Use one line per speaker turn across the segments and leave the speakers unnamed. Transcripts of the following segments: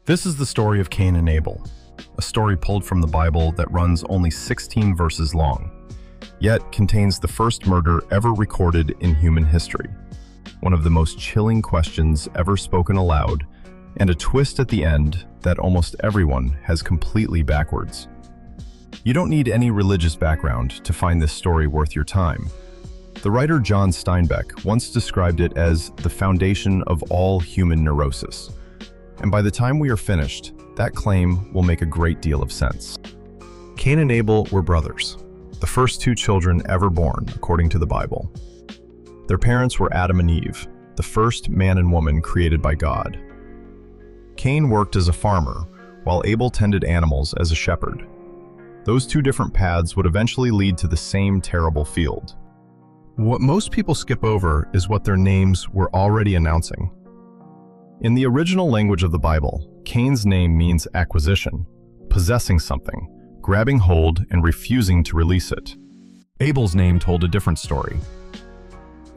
This is the story of Cain and Abel, a story pulled from the Bible that runs only 16 verses long, yet contains the first murder ever recorded in human history, one of the most chilling questions ever spoken aloud, and a twist at the end that almost everyone has completely backwards. You don't need any religious background to find this story worth your time. The writer John Steinbeck once described it as the foundation of all human neurosis. And by the time we are finished, that claim will make a great deal of sense. Cain and Abel were brothers, the first two children ever born, according to the Bible. Their parents were Adam and Eve, the first man and woman created by God. Cain worked as a farmer, while Abel tended animals as a shepherd. Those two different paths would eventually lead to the same terrible field. What most people skip over is what their names were already announcing. In the original language of the Bible, Cain's name means acquisition, possessing something, grabbing hold and refusing to release it. Abel's name told a different story.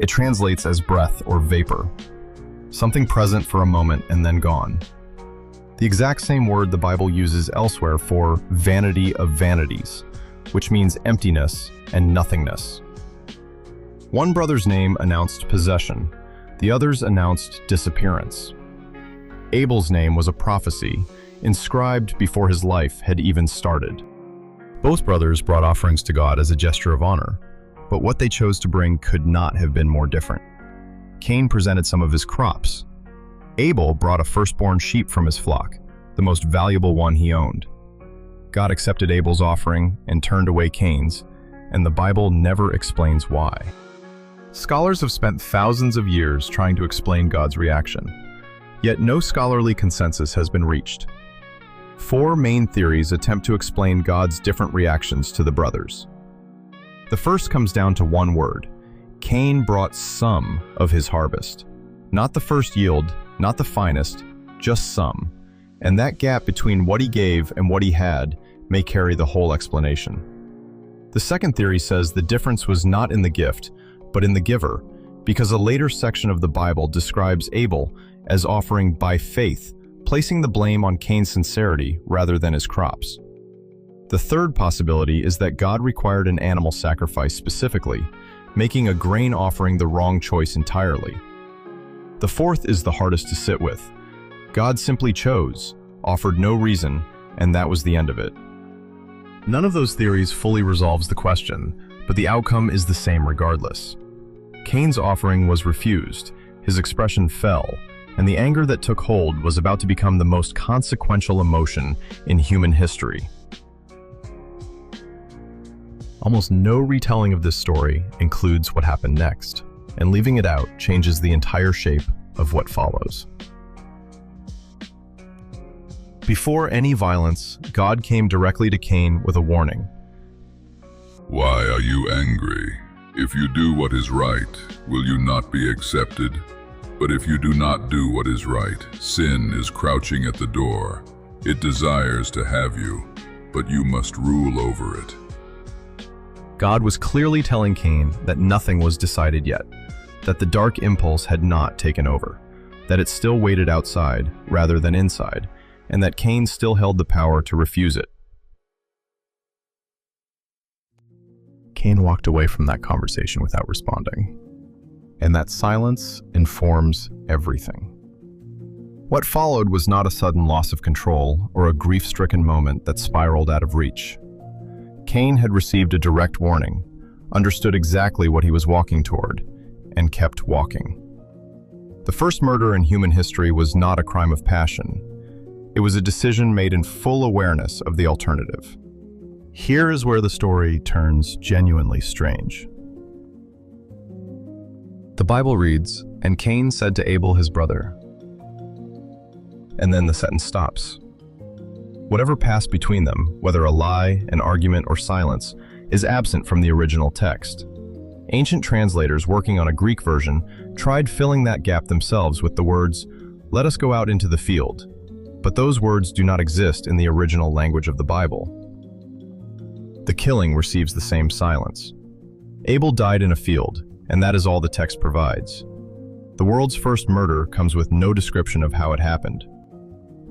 It translates as breath or vapor, something present for a moment and then gone. The exact same word the Bible uses elsewhere for vanity of vanities, which means emptiness and nothingness. One brother's name announced possession, the other's announced disappearance. Abel's name was a prophecy, inscribed before his life had even started. Both brothers brought offerings to God as a gesture of honor, but what they chose to bring could not have been more different. Cain presented some of his crops. Abel brought a firstborn sheep from his flock, the most valuable one he owned. God accepted Abel's offering and turned away Cain's, and the Bible never explains why. Scholars have spent thousands of years trying to explain God's reaction. Yet no scholarly consensus has been reached. Four main theories attempt to explain God's different reactions to the brothers. The first comes down to one word. Cain brought some of his harvest. Not the first yield, not the finest, just some. And that gap between what he gave and what he had may carry the whole explanation. The second theory says the difference was not in the gift, but in the giver, because a later section of the Bible describes Abel as offering by faith, placing the blame on Cain's sincerity rather than his crops. The third possibility is that God required an animal sacrifice specifically, making a grain offering the wrong choice entirely. The fourth is the hardest to sit with. God simply chose, offered no reason, and that was the end of it. None of those theories fully resolves the question, but the outcome is the same regardless. Cain's offering was refused, his expression fell, and the anger that took hold was about to become the most consequential emotion in human history. Almost no retelling of this story includes what happened next, and leaving it out changes the entire shape of what follows. Before any violence, God came directly to Cain with a warning.
Why are you angry? If you do what is right, will you not be accepted? But if you do not do what is right, sin is crouching at the door. It desires to have you, but you must rule over it.
God was clearly telling Cain that nothing was decided yet, that the dark impulse had not taken over, that it still waited outside rather than inside, and that Cain still held the power to refuse it. Cain walked away from that conversation without responding. And that silence informs everything. What followed was not a sudden loss of control or a grief-stricken moment that spiraled out of reach. Cain had received a direct warning, understood exactly what he was walking toward, and kept walking. The first murder in human history was not a crime of passion. It was a decision made in full awareness of the alternative. Here is where the story turns genuinely strange. The Bible reads, "And Cain said to Abel his brother," and then the sentence stops. Whatever passed between them, whether a lie, an argument, or silence, is absent from the original text. Ancient translators working on a Greek version tried filling that gap themselves with the words, "Let us go out into the field," but those words do not exist in the original language of the Bible. The killing receives the same silence. Abel died in a field, and that is all the text provides. The world's first murder comes with no description of how it happened.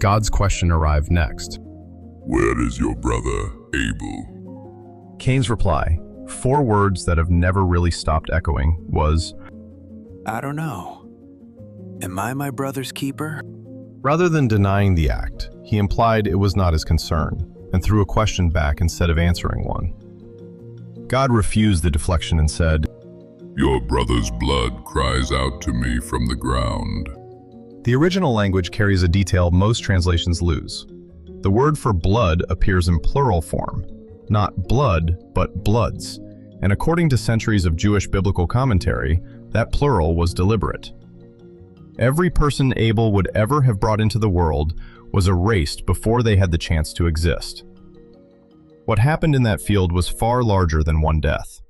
God's question arrived next.
Where is your brother, Abel?
Cain's reply, 4 words that have never really stopped echoing, was,
I don't know. Am I my brother's keeper?
Rather than denying the act, he implied it was not his concern and threw a question back instead of answering one. God refused the deflection and said,
Your brother's blood cries out to me from the ground.
The original language carries a detail most translations lose. The word for blood appears in plural form, not blood, but bloods, and according to centuries of Jewish biblical commentary, that plural was deliberate. Every person Abel would ever have brought into the world was erased before they had the chance to exist. What happened in that field was far larger than one death.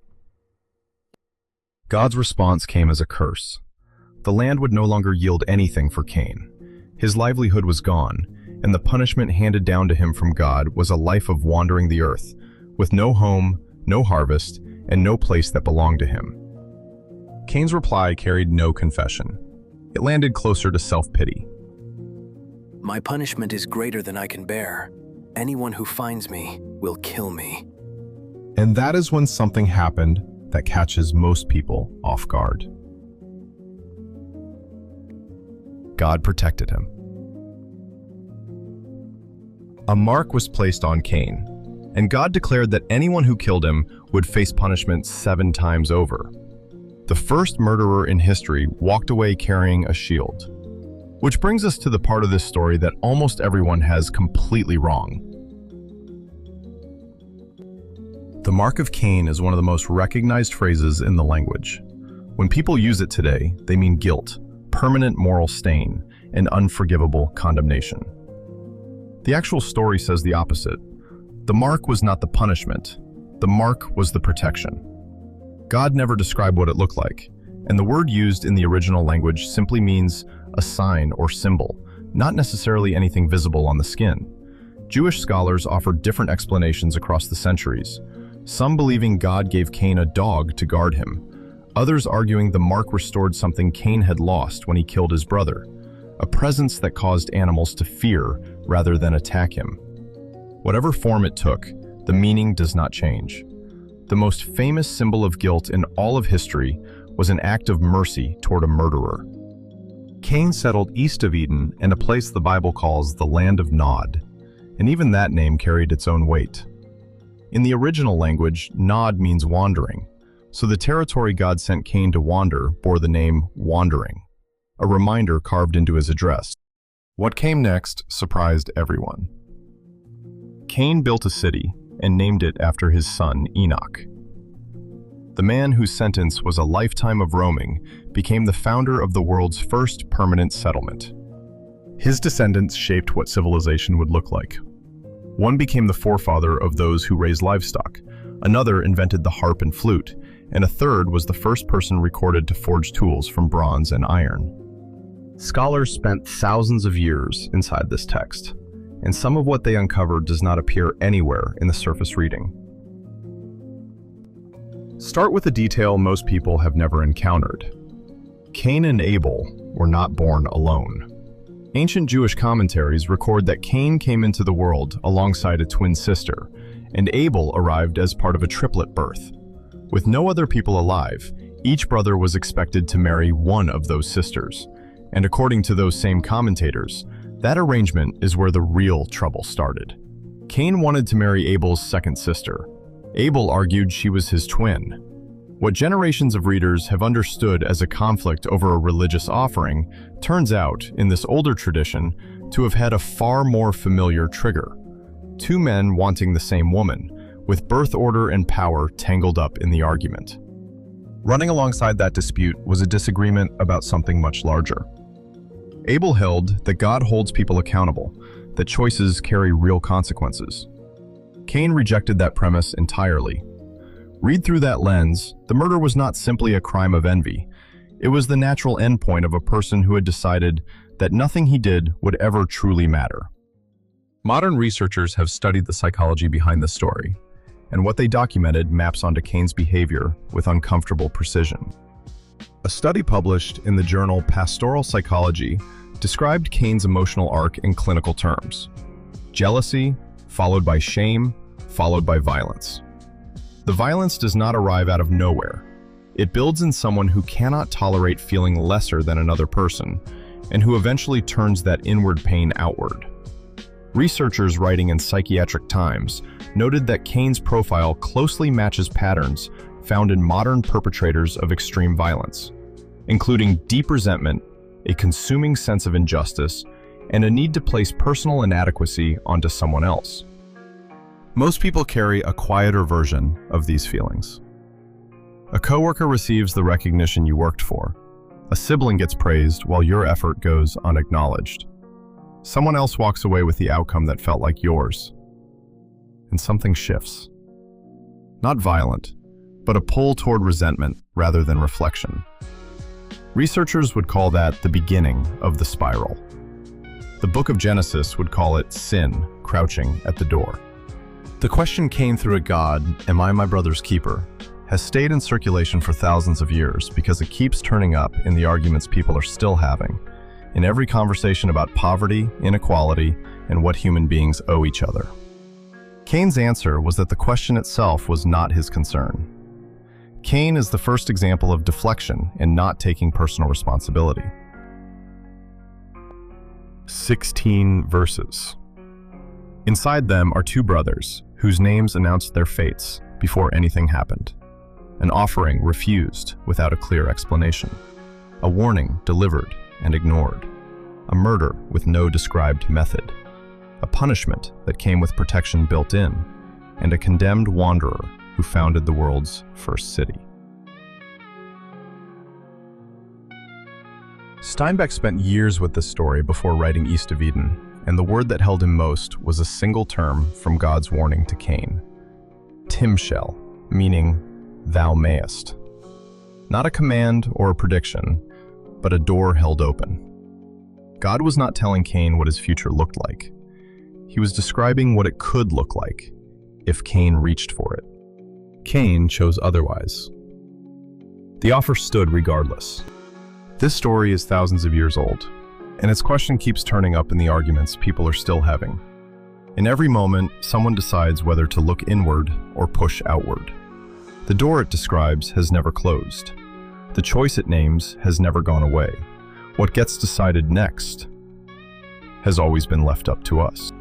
God's response came as a curse. The land would no longer yield anything for Cain. His livelihood was gone, and the punishment handed down to him from God was a life of wandering the earth, with no home, no harvest, and no place that belonged to him. Cain's reply carried no confession. It landed closer to self-pity.
My punishment is greater than I can bear. Anyone who finds me will kill me.
And that is when something happened that catches most people off guard. God protected him. A mark was placed on Cain, and God declared that anyone who killed him would face punishment 7 times over. The first murderer in history walked away carrying a shield. Which brings us to the part of this story that almost everyone has completely wrong. The mark of Cain is one of the most recognized phrases in the language. When people use it today, they mean guilt, permanent moral stain, and unforgivable condemnation. The actual story says the opposite. The mark was not the punishment. The mark was the protection. God never described what it looked like, and the word used in the original language simply means a sign or symbol, not necessarily anything visible on the skin. Jewish scholars offered different explanations across the centuries, some believing God gave Cain a dog to guard him, others arguing the mark restored something Cain had lost when he killed his brother, a presence that caused animals to fear rather than attack him. Whatever form it took, the meaning does not change. The most famous symbol of guilt in all of history was an act of mercy toward a murderer. Cain settled east of Eden in a place the Bible calls the land of Nod, and even that name carried its own weight. In the original language, Nod means wandering, so the territory God sent Cain to wander bore the name Wandering, a reminder carved into his address. What came next surprised everyone. Cain built a city and named it after his son Enoch. The man whose sentence was a lifetime of roaming became the founder of the world's first permanent settlement. His descendants shaped what civilization would look like. One became the forefather of those who raised livestock, another invented the harp and flute, and a third was the first person recorded to forge tools from bronze and iron. Scholars spent thousands of years inside this text, and some of what they uncovered does not appear anywhere in the surface reading. Start with a detail most people have never encountered. Cain and Abel were not born alone. Ancient Jewish commentaries record that Cain came into the world alongside a twin sister, and Abel arrived as part of a triplet birth. With no other people alive, each brother was expected to marry one of those sisters, and according to those same commentators, that arrangement is where the real trouble started. Cain wanted to marry Abel's second sister. Abel argued she was his twin. What generations of readers have understood as a conflict over a religious offering turns out, in this older tradition, to have had a far more familiar trigger. 2 men wanting the same woman, with birth order and power tangled up in the argument. Running alongside that dispute was a disagreement about something much larger. Abel held that God holds people accountable, that choices carry real consequences. Cain rejected that premise entirely. Read through that lens, the murder was not simply a crime of envy. It was the natural endpoint of a person who had decided that nothing he did would ever truly matter. Modern researchers have studied the psychology behind the story, and what they documented maps onto Cain's behavior with uncomfortable precision. A study published in the journal Pastoral Psychology described Cain's emotional arc in clinical terms: jealousy, followed by shame, followed by violence. The violence does not arrive out of nowhere. It builds in someone who cannot tolerate feeling lesser than another person, and who eventually turns that inward pain outward. Researchers writing in Psychiatric Times noted that Cain's profile closely matches patterns found in modern perpetrators of extreme violence, including deep resentment, a consuming sense of injustice, and a need to place personal inadequacy onto someone else. Most people carry a quieter version of these feelings. A coworker receives the recognition you worked for. A sibling gets praised while your effort goes unacknowledged. Someone else walks away with the outcome that felt like yours. And something shifts. Not violent, but a pull toward resentment rather than reflection. Researchers would call that the beginning of the spiral. The book of Genesis would call it sin crouching at the door. The question Cain threw at God, "Am I my brother's keeper?" has stayed in circulation for thousands of years because it keeps turning up in the arguments people are still having, in every conversation about poverty, inequality, and what human beings owe each other. Cain's answer was that the question itself was not his concern. Cain is the first example of deflection and not taking personal responsibility. 16 verses. Inside them are two brothers whose names announced their fates before anything happened. An offering refused without a clear explanation. A warning delivered and ignored. A murder with no described method. A punishment that came with protection built in. And a condemned wanderer who founded the world's first city. Steinbeck spent years with this story before writing East of Eden, and the word that held him most was a single term from God's warning to Cain. Timshel, meaning, "thou mayest." Not a command or a prediction, but a door held open. God was not telling Cain what his future looked like. He was describing what it could look like if Cain reached for it. Cain chose otherwise. The offer stood regardless. This story is thousands of years old, and its question keeps turning up in the arguments people are still having. In every moment, someone decides whether to look inward or push outward. The door it describes has never closed. The choice it names has never gone away. What gets decided next has always been left up to us.